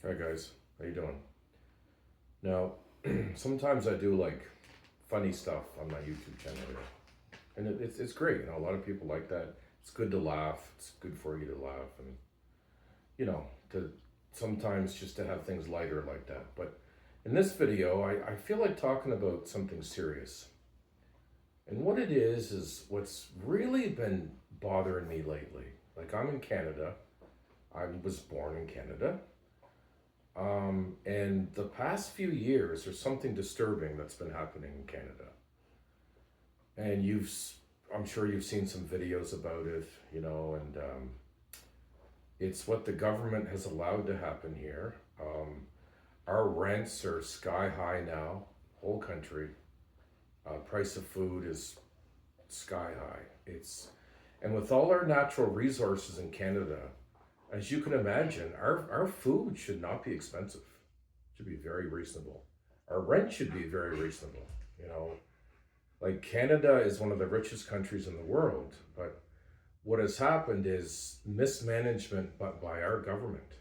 Hi guys, how you doing? Now, sometimes I do like funny stuff on my YouTube channel here, and it's great. A lot of people like that. It's good to laugh. It's good for you to laugh, and to sometimes just to have things lighter like that. But in this video, I feel like talking about something serious, and what it is what's really been bothering me lately. Like I'm in Canada. I was born in Canada. And the past few years, there's something disturbing that's been happening in Canada. And I'm sure you've seen some videos about it, and it's what the government has allowed to happen here. Our rents are sky high now, whole country. Price of food is sky high. And with all our natural resources in Canada, as you can imagine, our food should not be expensive. It should be very reasonable. Our rent should be very reasonable. You know, like Canada is one of the richest countries in the world, but what has happened is mismanagement by our government.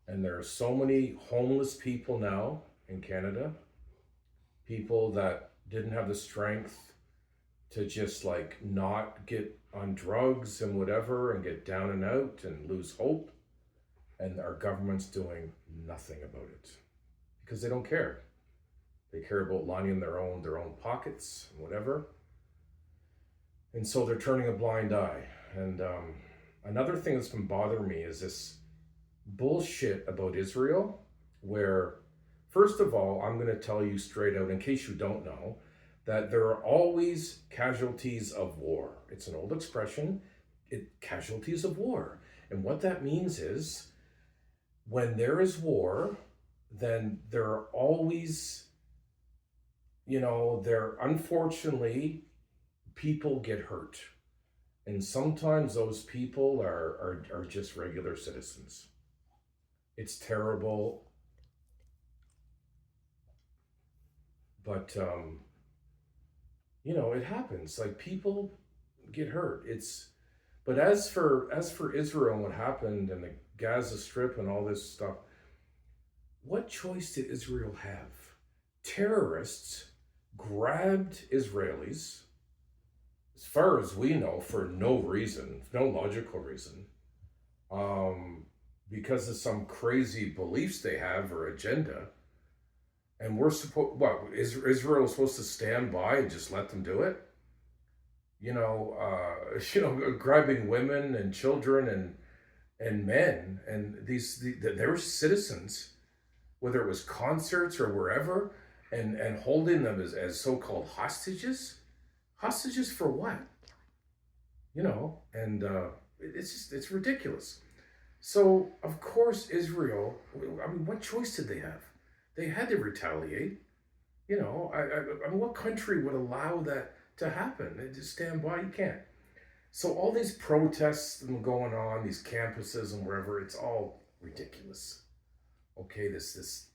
And there are so many homeless people now in Canada, people that didn't have the strength to just like not get on drugs and whatever and get down and out and lose hope. And our government's doing nothing about it because they don't care. They care about lining their own pockets and whatever. And so they're turning a blind eye. And another thing that's been bothering me is this bullshit about Israel, where, first of all, I'm going to tell you straight out, in case you don't know, that there are always casualties of war. It's an old expression, casualties of war. And what that means is when there is war, then there are always, unfortunately, people get hurt. And sometimes those people are just regular citizens. It's terrible. But, it happens. Like people get hurt. But as for Israel and what happened and the Gaza Strip and all this stuff, what choice did Israel have? Terrorists grabbed Israelis, as far as we know, for no reason, no logical reason, because of some crazy beliefs they have or agenda. And we're supposed, what, Israel is supposed to stand by and just let them do it? Grabbing women and children and men, and there were citizens, whether it was concerts or wherever, and holding them as so-called hostages. Hostages for what? It's ridiculous. So, of course, Israel, I mean, what choice did they have? They had to retaliate. What country would allow that to happen? They just stand by, you can't. So all these protests going on, these campuses and wherever, it's all ridiculous. Okay, this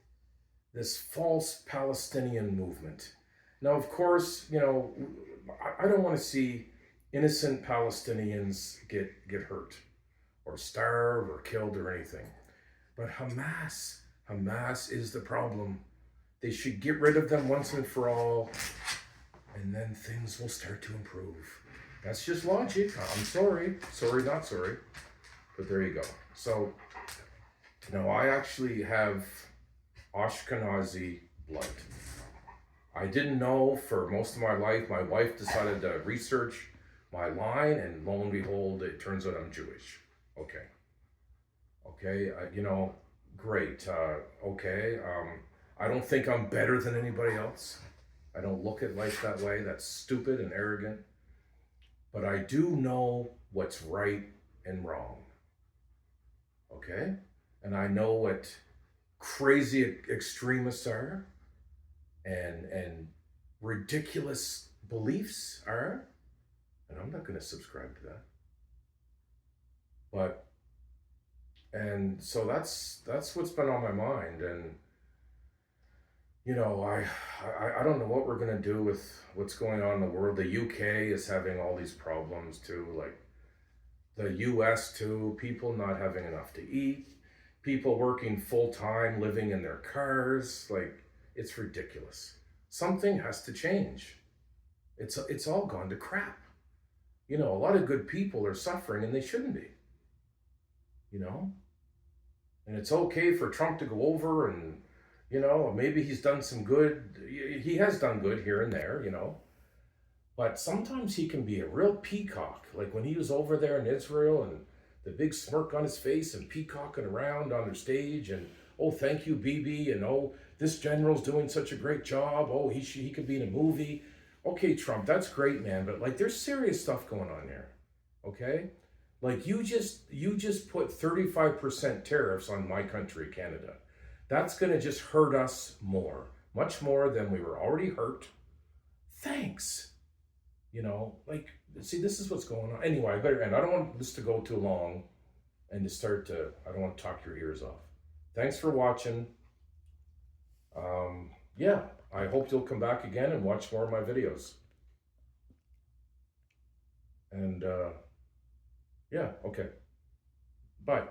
false Palestinian movement. Now, of course, I don't want to see innocent Palestinians get hurt or starve or killed or anything. But Hamas is the problem. They should get rid of them once and for all, and then things will start to improve. That's just logic. I'm sorry. Sorry, not sorry. But there you go. So, I actually have Ashkenazi blood. I didn't know for most of my life. My wife decided to research my line, and lo and behold, it turns out I'm Jewish. Okay, great. I don't think I'm better than anybody else. I don't look at life that way. That's stupid and arrogant. But I do know what's right and wrong. Okay? And I know what crazy extremists are and ridiculous beliefs are. And I'm not going to subscribe to that. And so that's what's been on my mind. And I don't know what we're going to do with what's going on in the world. The UK is having all these problems too, like the US too, people not having enough to eat, people working full time, living in their cars. Like, it's ridiculous. Something has to change. It's all gone to crap. You know, a lot of good people are suffering and they shouldn't be, you know? And it's okay for Trump to go over and, you know, maybe he's done some good. He has done good here and there, you know. But sometimes he can be a real peacock. Like when he was over there in Israel and the big smirk on his face and peacocking around on the stage and, oh, thank you, Bibi, and oh, this general's doing such a great job. Oh, he could be in a movie. Okay, Trump, that's great, man, but like there's serious stuff going on there. Okay? Like you just put 35% tariffs on my country, Canada. That's going to just hurt us more, much more than we were already hurt. Thanks. You know, like, see, this is what's going on. Anyway, I better end. I don't want this to go too long and I don't want to talk your ears off. Thanks for watching. Yeah, I hope you'll come back again and watch more of my videos. And, yeah, okay. Bye.